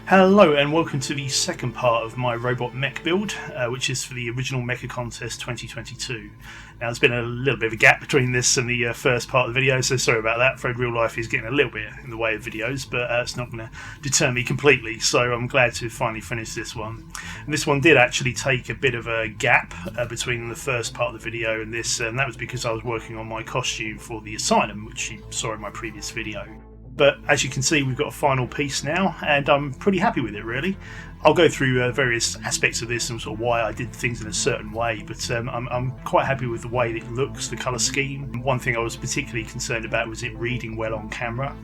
Hello and welcome to the second part of my robot mech build, which is for the original Mecha Contest 2022. Now there's been a little bit of a gap between this and the first part of the video, so sorry about that. Afraid real life is getting a little bit in the way of videos, but it's not going to deter me completely, so I'm glad to finally finish this one. And this one did actually take a bit of a gap between the first part of the video and this, and that was because I was working on my costume for the Asylum, which you saw in my previous video. But as you can see, we've got a final piece now, and I'm pretty happy with it, really. I'll go through various aspects of this and sort of why I did things in a certain way, but I'm quite happy with the way that it looks, the colour scheme. One thing I was particularly concerned about was it reading well on camera.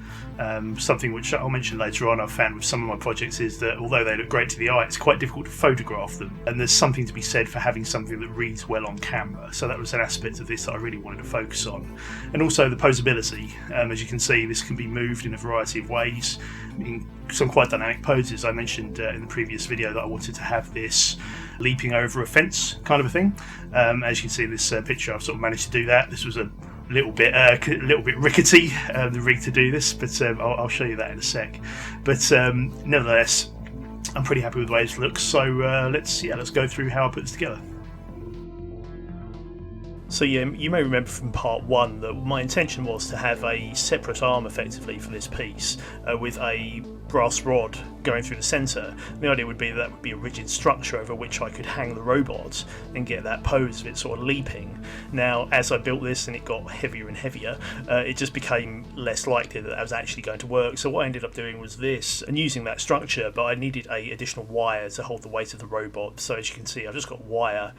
Something which I'll mention later on I've found with some of my projects is that although they look great to the eye, it's quite difficult to photograph them, and there's something to be said for having something that reads well on camera. So that was an aspect of this that I really wanted to focus on. And also the posability. As you can see, this can be moved in a variety of ways, in some quite dynamic poses. I mentioned in the previous video that I wanted to have this leaping over a fence kind of a thing. As you can see in this picture, I've sort of managed to do that. This was a little bit rickety, the rig to do this, but I'll show you that in a sec. But nevertheless, I'm pretty happy with the way this looks. So let's go through how I put this together. So yeah, you may remember from part one that my intention was to have a separate arm effectively for this piece with a brass rod going through the centre. The idea would be that would be a rigid structure over which I could hang the robot and get that pose of it sort of leaping. Now, as I built this and it got heavier and heavier, it just became less likely that was actually going to work. So what I ended up doing was this, and using that structure, but I needed a additional wire to hold the weight of the robot. So as you can see, I've just got wire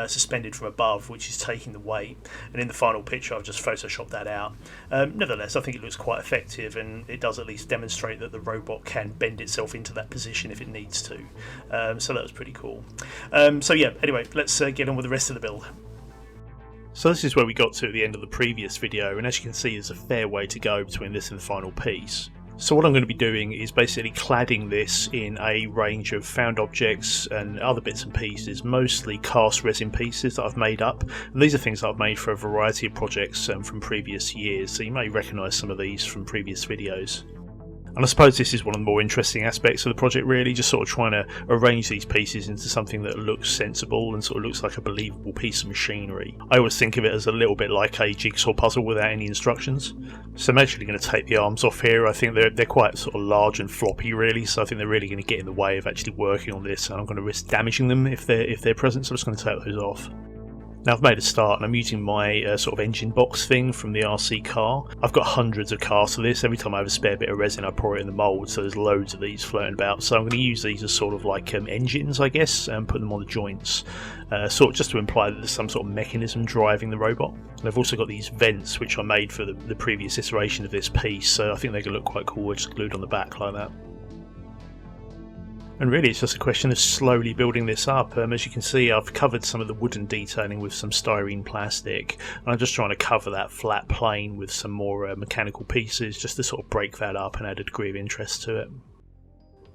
suspended from above, which is taking the weight. And in the final picture, I've just photoshopped that out. Nevertheless, I think it looks quite effective, and it does at least demonstrate that the robot can bend itself into that position if it needs to. So that was pretty cool. So yeah, anyway, let's get on with the rest of the build. So this is where we got to at the end of the previous video, and as you can see, there's a fair way to go between this and the final piece. So what I'm going to be doing is basically cladding this in a range of found objects and other bits and pieces, mostly cast resin pieces that I've made up. And these are things that I've made for a variety of projects from previous years, so you may recognise some of these from previous videos. And I suppose this is one of the more interesting aspects of the project, really, just sort of trying to arrange these pieces into something that looks sensible and sort of looks like a believable piece of machinery. I always think of it as a little bit like a jigsaw puzzle without any instructions. So I'm actually going to take the arms off here. I think they're quite sort of large and floppy, really, so I think they're really going to get in the way of actually working on this, and I'm going to risk damaging them if they're present, so I'm just going to take those off. Now I've made a start, and I'm using my sort of engine box thing from the RC car. I've got hundreds of casts of this. Every time I have a spare bit of resin I pour it in the mould, so there's loads of these floating about. So I'm going to use these as sort of like engines, I guess, and put them on the joints, sort of just to imply that there's some sort of mechanism driving the robot. And I've also got these vents which I made for the previous iteration of this piece, so I think they're going to look quite cool just glued on the back like that. And really it's just a question of slowly building this up. As you can see, I've covered some of the wooden detailing with some styrene plastic, and I'm just trying to cover that flat plane with some more mechanical pieces just to sort of break that up and add a degree of interest to it.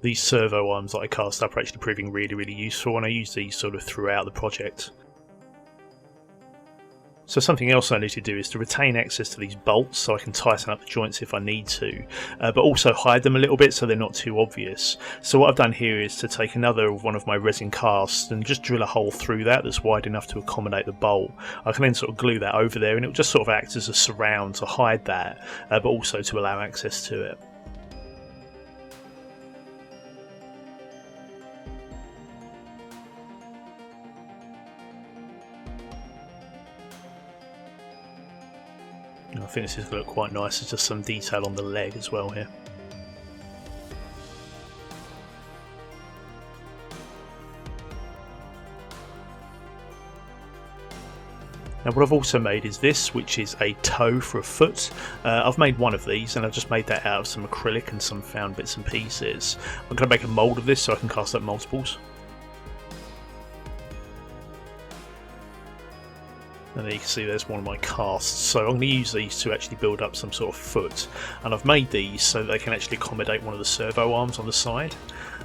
These servo arms that I cast up are actually proving really useful, and I use these sort of throughout the project. So something else I need to do is to retain access to these bolts so I can tighten up the joints if I need to, but also hide them a little bit so they're not too obvious. So what I've done here is to take another one of my resin casts and just drill a hole through that that's wide enough to accommodate the bolt. I can then sort of glue that over there, and it'll just sort of act as a surround to hide that, but also to allow access to it. I think this is going to look quite nice. There's just some detail on the leg as well here. Now what I've also made is this, which is a toe for a foot. I've made one of these, and I've just made that out of some acrylic and some found bits and pieces. I'm going to make a mould of this so I can cast up multiples. And there you can see there's one of my casts. So I'm going to use these to actually build up some sort of foot. And I've made these so they can actually accommodate one of the servo arms on the side.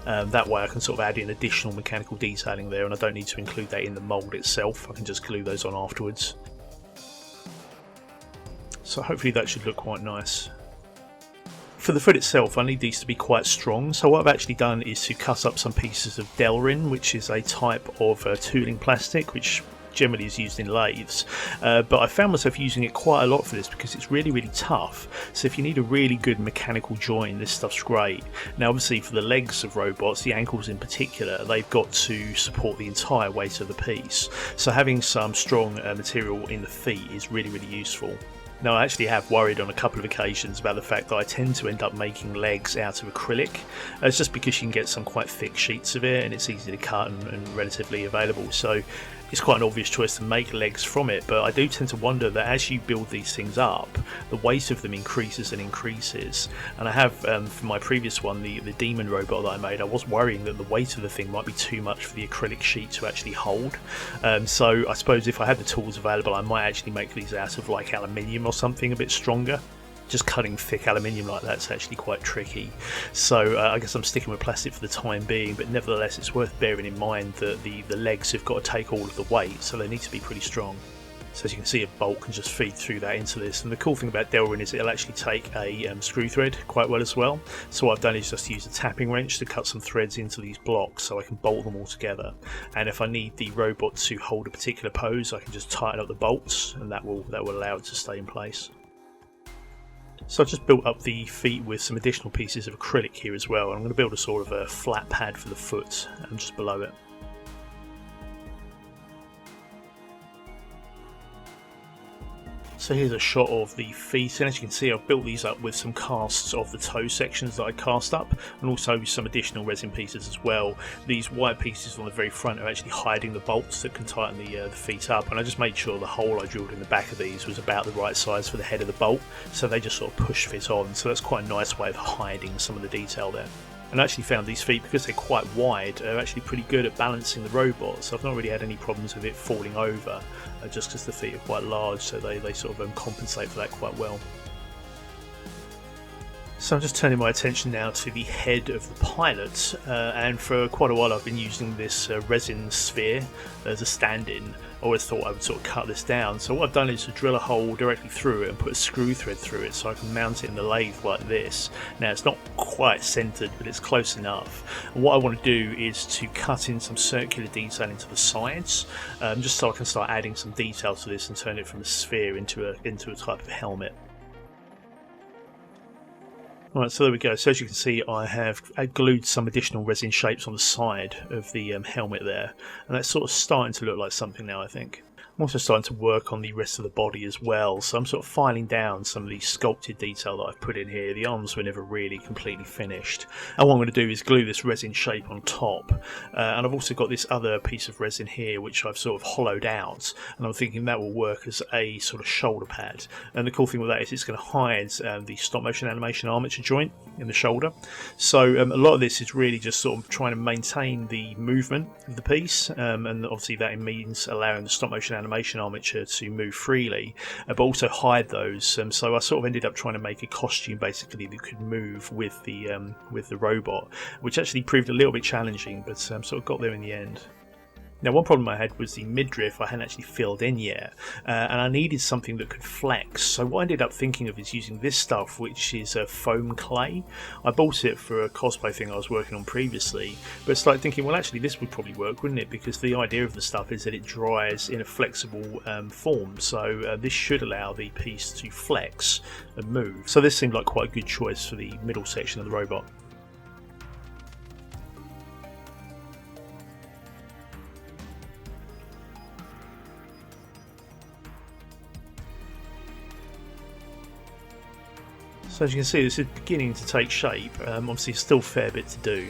That way I can sort of add in additional mechanical detailing there, and I don't need to include that in the mould itself. I can just glue those on afterwards. So hopefully that should look quite nice. For the foot itself, I need these to be quite strong, so what I've actually done is to cut up some pieces of Delrin, which is a type of tooling plastic which generally is used in lathes, but I found myself using it quite a lot for this because it's really tough. So if you need a really good mechanical join, this stuff's great. Now obviously for the legs of robots, the ankles in particular, they've got to support the entire weight of the piece, so having some strong material in the feet is really useful. Now I actually have worried on a couple of occasions about the fact that I tend to end up making legs out of acrylic. It's just because you can get some quite thick sheets of it and it's easy to cut and relatively available, so it's quite an obvious choice to make legs from it. But I do tend to wonder that as you build these things up, the weight of them increases and increases. And I have, for my previous one, the demon robot that I made, I was worrying that the weight of the thing might be too much for the acrylic sheet to actually hold. So I suppose if I had the tools available, I might actually make these out of like aluminium or something a bit stronger. Just cutting thick aluminium like that's actually quite tricky, so I guess I'm sticking with plastic for the time being, but nevertheless it's worth bearing in mind that the legs have got to take all of the weight, so they need to be pretty strong. So as you can see, a bolt can just feed through that into this, and the cool thing about Delrin is it'll actually take a screw thread quite well as well. So what I've done is just use a tapping wrench to cut some threads into these blocks so I can bolt them all together, and if I need the robot to hold a particular pose, I can just tighten up the bolts and that will allow it to stay in place. So I've just built up the feet with some additional pieces of acrylic here as well, and I'm going to build a sort of a flat pad for the foot just below it. So here's a shot of the feet, and as you can see I've built these up with some casts of the toe sections that I cast up, and also some additional resin pieces as well. These white pieces on the very front are actually hiding the bolts that can tighten the feet up, and I just made sure the hole I drilled in the back of these was about the right size for the head of the bolt, so they just sort of push fit on, so that's quite a nice way of hiding some of the detail there. And I actually found these feet, because they're quite wide, are actually pretty good at balancing the robot, so I've not really had any problems with it falling over, just because the feet are quite large, so they sort of compensate for that quite well. So I'm just turning my attention now to the head of the pilot, and for quite a while I've been using this resin sphere as a stand-in. I always thought I would sort of cut this down, so what I've done is to drill a hole directly through it and put a screw thread through it so I can mount it in the lathe like this. Now it's not quite centred, but it's close enough. And what I want to do is to cut in some circular detail into the sides, just so I can start adding some detail to this and turn it from a sphere into a type of helmet. Alright, so there we go. So as you can see, I have glued some additional resin shapes on the side of the helmet there, and that's sort of starting to look like something now, I think. I'm also starting to work on the rest of the body as well, so I'm sort of filing down some of the sculpted detail that I've put in here. The arms were never really completely finished. And what I'm going to do is glue this resin shape on top, and I've also got this other piece of resin here which I've sort of hollowed out, and I'm thinking that will work as a sort of shoulder pad. And the cool thing with that is it's going to hide the stop motion animation armature joint in the shoulder. So a lot of this is really just sort of trying to maintain the movement of the piece, and obviously that means allowing the stop motion animation armature to move freely, but also hide those. So I sort of ended up trying to make a costume basically that could move with the robot, which actually proved a little bit challenging, but sort of got there in the end. Now one problem I had was the midriff I hadn't actually filled in yet, and I needed something that could flex, so what I ended up thinking of is using this stuff, which is foam clay. I bought it for a cosplay thing I was working on previously, but started thinking, well actually this would probably work, wouldn't it, because the idea of the stuff is that it dries in a flexible form, so this should allow the piece to flex and move. So this seemed like quite a good choice for the middle section of the robot. So as you can see, this is beginning to take shape. Obviously still a fair bit to do.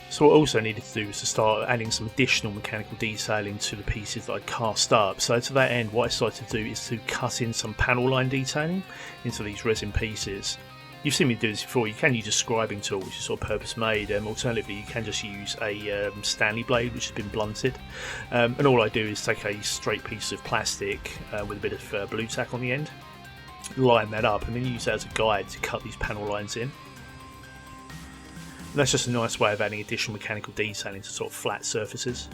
So what I also needed to do was to start adding some additional mechanical detailing to the pieces that I'd cast up. So to that end, what I started to do is to cut in some panel line detailing into these resin pieces. You've seen me do this before. You can use a scribing tool, which is sort of purpose made. Alternatively, you can just use a Stanley blade, which has been blunted. And all I do is take a straight piece of plastic with a bit of blue tack on the end, line that up, and then use that as a guide to cut these panel lines in. And that's just a nice way of adding additional mechanical detailing to sort of flat surfaces.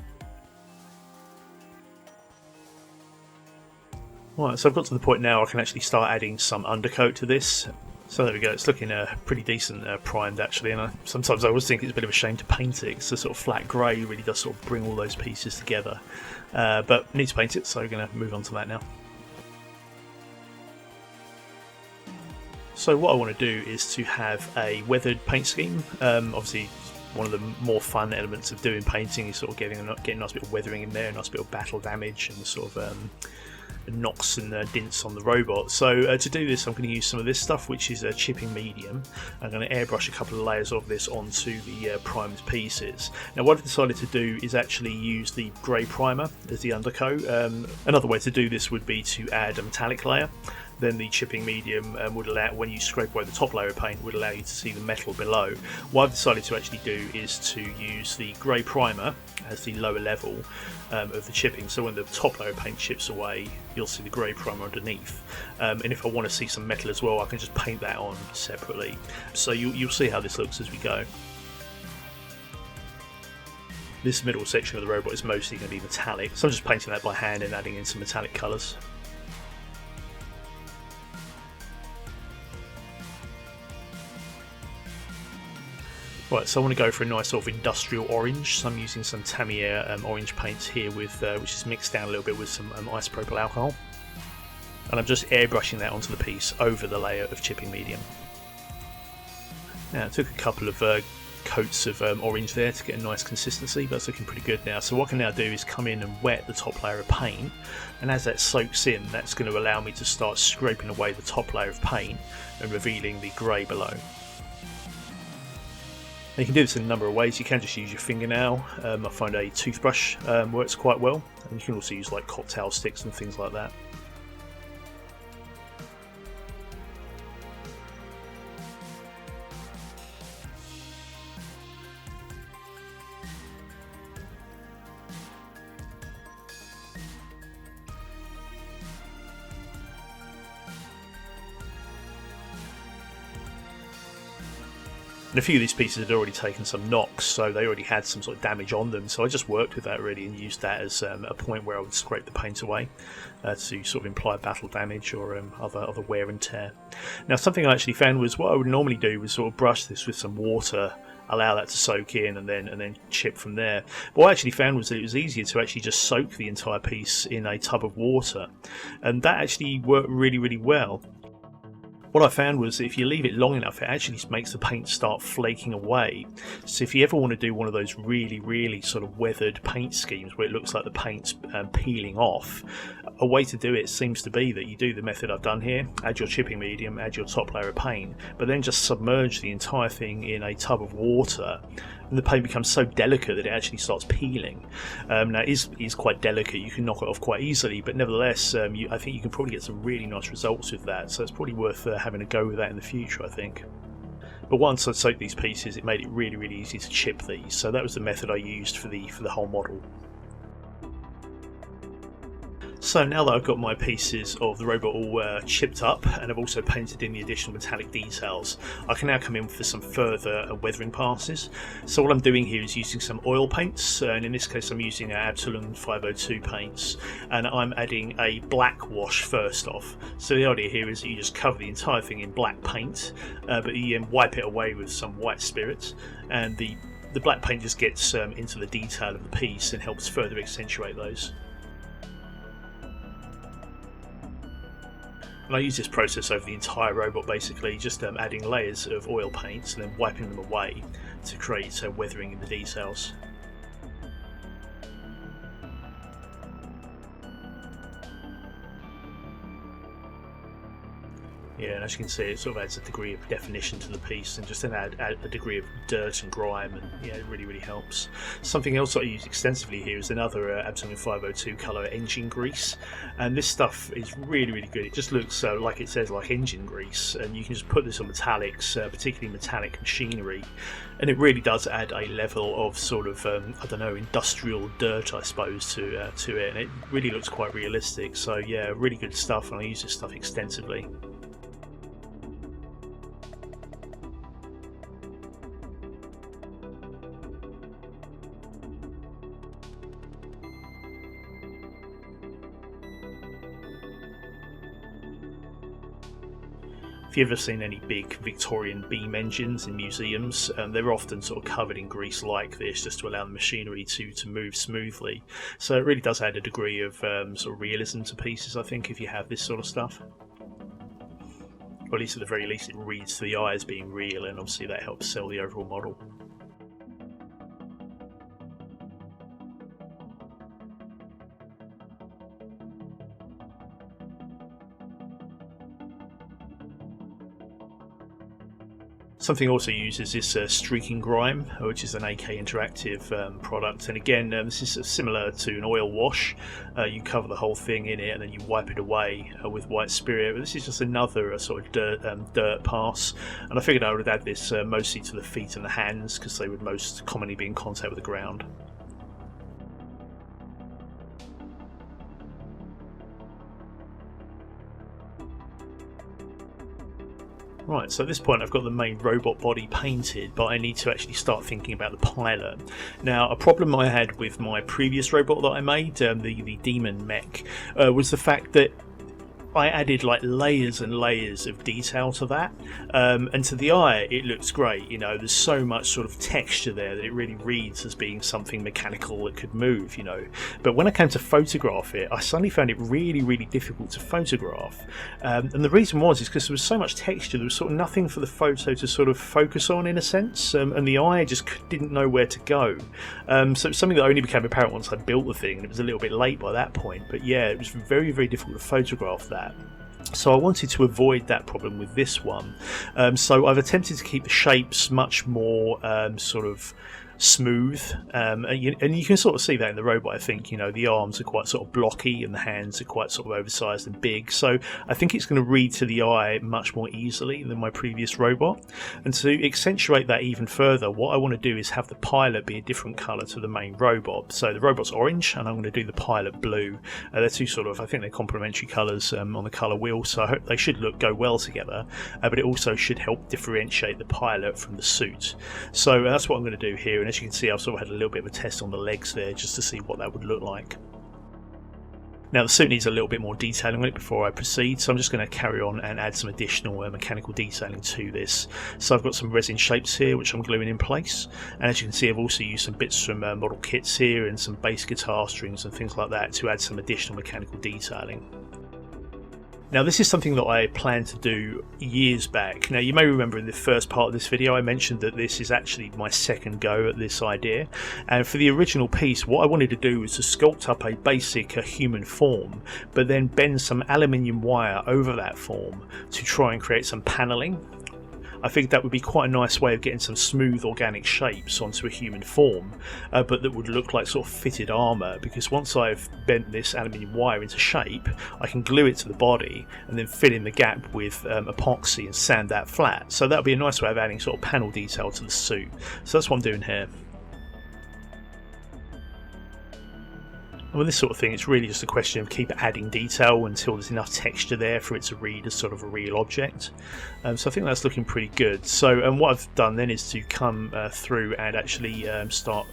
Right, so I've got to the point now I can actually start adding some undercoat to this. So there we go, it's looking pretty decent primed actually, and sometimes I always think it's a bit of a shame to paint it because the sort of flat grey really does sort of bring all those pieces together. But I need to paint it, so we're going to move on to that now. So what I want to do is to have a weathered paint scheme. Obviously one of the more fun elements of doing painting is sort of getting a nice bit of weathering in there, a nice bit of battle damage and sort of knocks and dints on the robot. So to do this I'm going to use some of this stuff, which is a chipping medium. I'm going to airbrush a couple of layers of this onto the primed pieces. Now what I've decided to do is actually use the grey primer as the undercoat. Another way to do this would be to add a metallic layer. Then the chipping medium would allow, when you scrape away the top layer of paint, would allow you to see the metal below. What I've decided to actually do is to use the grey primer as the lower level of the chipping, so when the top layer of paint chips away you'll see the grey primer underneath, and if I want to see some metal as well I can just paint that on separately. So you'll see how this looks as we go. This middle section of the robot is mostly going to be metallic, so I'm just painting that by hand and adding in some metallic colours. Right, so I want to go for a nice sort of industrial orange, so I'm using some Tamiya orange paints here, with which is mixed down a little bit with some isopropyl alcohol, and I'm just airbrushing that onto the piece over the layer of chipping medium. Now I took a couple of coats of orange there to get a nice consistency, but it's looking pretty good now. So what I can now do is come in and wet the top layer of paint, and as that soaks in that's going to allow me to start scraping away the top layer of paint and revealing the grey below. You can do this in a number of ways. You can just use your fingernail. I find a toothbrush works quite well, and you can also use like cocktail sticks and things like that. And a few of these pieces had already taken some knocks, so they already had some sort of damage on them, so I just worked with that really and used that as a point where I would scrape the paint away to sort of imply battle damage or other wear and tear. Now something I actually found was what I would normally do was sort of brush this with some water, allow that to soak in and then chip from there. But what I actually found was that it was easier to actually just soak the entire piece in a tub of water, and that actually worked really well. What I found was if you leave it long enough it actually makes the paint start flaking away. So if you ever want to do one of those really sort of weathered paint schemes where it looks like the paint's peeling off, a way to do it seems to be that you do the method I've done here, add your chipping medium, add your top layer of paint, but then just submerge the entire thing in a tub of water, and the paint becomes so delicate that it actually starts peeling. Now it is quite delicate, you can knock it off quite easily, but nevertheless I think you can probably get some really nice results with that, so it's probably worth having a go with that in the future, I think. But once I soaked these pieces it made it really easy to chip these, so that was the method I used for the whole model. So now that I've got my pieces of the robot all chipped up and I've also painted in the additional metallic details, I can now come in for some further weathering passes. So what I'm doing here is using some oil paints, and in this case I'm using Absalon 502 paints, and I'm adding a black wash first off. So the idea here is that you just cover the entire thing in black paint, but you then wipe it away with some white spirit, and the black paint just gets into the detail of the piece and helps further accentuate those. And I use this process over the entire robot basically, just adding layers of oil paints and then wiping them away to create weathering in the details. Yeah, and as you can see, it sort of adds a degree of definition to the piece, and just then add a degree of dirt and grime, and yeah, it really helps. Something else I use extensively here is another Absalon 502 colour, engine grease, and this stuff is really good. It just looks like it says like engine grease, and you can just put this on metallics, particularly metallic machinery, and it really does add a level of sort of I don't know, industrial dirt I suppose to it, and it really looks quite realistic. So yeah, really good stuff, and I use this stuff extensively. If you've ever seen any big Victorian beam engines in museums, they're often sort of covered in grease like this just to allow the machinery to move smoothly. So it really does add a degree of sort of realism to pieces, I think, if you have this sort of stuff. Or at least at the very least it reads to the eye as being real, and obviously that helps sell the overall model. Something also uses this streaking grime, which is an AK Interactive product, and again this is similar to an oil wash. You cover the whole thing in it and then you wipe it away with white spirit. But this is just another sort of dirt pass, and I figured I would add this mostly to the feet and the hands because they would most commonly be in contact with the ground. Right, so at this point I've got the main robot body painted, but I need to actually start thinking about the pilot. Now, a problem I had with my previous robot that I made, the Demon Mech, was the fact that I added like layers and layers of detail to that, and to the eye it looks great. You know, there's so much sort of texture there that it really reads as being something mechanical that could move, you know. But when I came to photograph it, I suddenly found it really difficult to photograph, and the reason was because there was so much texture, there was sort of nothing for the photo to sort of focus on in a sense, and the eye just didn't know where to go. So it's something that only became apparent once I built the thing, and it was a little bit late by that point. But yeah, it was very difficult to photograph that. So I wanted to avoid that problem with this one. So I've attempted to keep the shapes much more sort of smooth, and you can sort of see that in the robot. I think, you know, the arms are quite sort of blocky and the hands are quite sort of oversized and big, so I think it's going to read to the eye much more easily than my previous robot. And to accentuate that even further, what I want to do is have the pilot be a different color to the main robot. So the robot's orange and I'm going to do the pilot blue. They're two sort of, I think they're complementary colors on the color wheel, so I hope they should go well together, but it also should help differentiate the pilot from the suit. So that's what I'm going to do here, and as you can see, I've sort of had a little bit of a test on the legs there just to see what that would look like. Now the suit needs a little bit more detailing on it before I proceed, so I'm just going to carry on and add some additional mechanical detailing to this. So I've got some resin shapes here which I'm gluing in place, and as you can see I've also used some bits from model kits here and some bass guitar strings and things like that to add some additional mechanical detailing. Now this is something that I planned to do years back. Now you may remember in the first part of this video I mentioned that this is actually my second go at this idea, and for the original piece what I wanted to do was to sculpt up a basic human form, but then bend some aluminium wire over that form to try and create some panelling. I think that would be quite a nice way of getting some smooth organic shapes onto a human form, but that would look like sort of fitted armour, because once I've bent this aluminium wire into shape I can glue it to the body and then fill in the gap with epoxy and sand that flat. So that would be a nice way of adding sort of panel detail to the suit. So that's what I'm doing here. And with this sort of thing, it's really just a question of keep adding detail until there's enough texture there for it to read as sort of a real object. So I think that's looking pretty good. So what I've done then is to come through and actually start.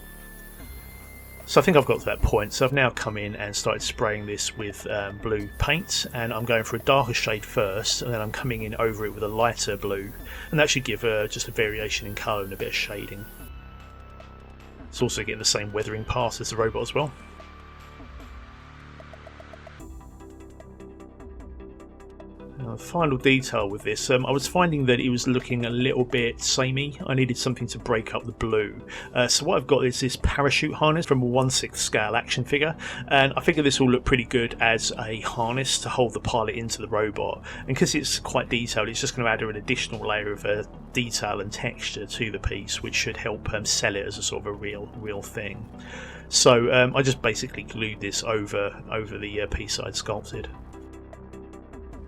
So I think I've got to that point. So I've now come in and started spraying this with blue paint, and I'm going for a darker shade first, and then I'm coming in over it with a lighter blue, and that should give just a variation in colour and a bit of shading. It's also getting the same weathering pass as the robot as well. Final detail with this, I was finding that it was looking a little bit samey. I needed something to break up the blue. So what I've got is this parachute harness from a 1/6 scale action figure, and I figure this will look pretty good as a harness to hold the pilot into the robot. And because it's quite detailed, it's just going to add an additional layer of detail and texture to the piece, which should help sell it as a sort of a real thing. So I just basically glued this over the piece I'd sculpted.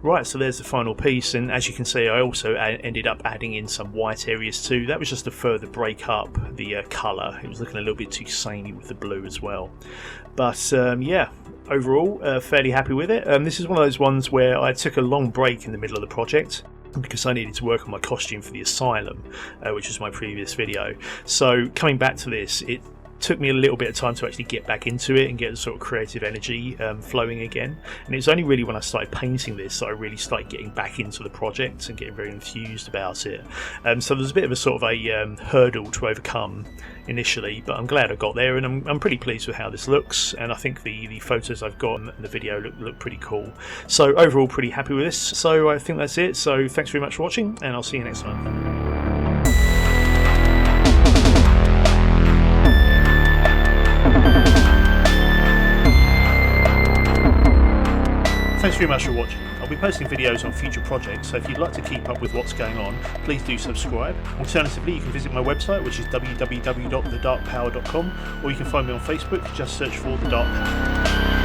Right, so there's the final piece, and as you can see I also ended up adding in some white areas too. That was just to further break up the colour. It was looking a little bit too samey with the blue as well. But yeah, overall fairly happy with it. This is one of those ones where I took a long break in the middle of the project because I needed to work on my costume for the asylum, which was my previous video. So coming back to this, it took me a little bit of time to actually get back into it and get the sort of creative energy flowing again. And it was only really when I started painting this that I really started getting back into the project and getting very enthused about it. So there's a bit of a sort of a hurdle to overcome initially, but I'm glad I got there, and I'm pretty pleased with how this looks, and I think the photos I've got and the video look pretty cool. So overall, pretty happy with this. So I think that's it. So thanks very much for watching, and I'll see you next time. Thanks very much for watching. I'll be posting videos on future projects, so if you'd like to keep up with what's going on, please do subscribe. Alternatively, you can visit my website, which is www.thedarkpower.com, or you can find me on Facebook. Just search for The Dark Power.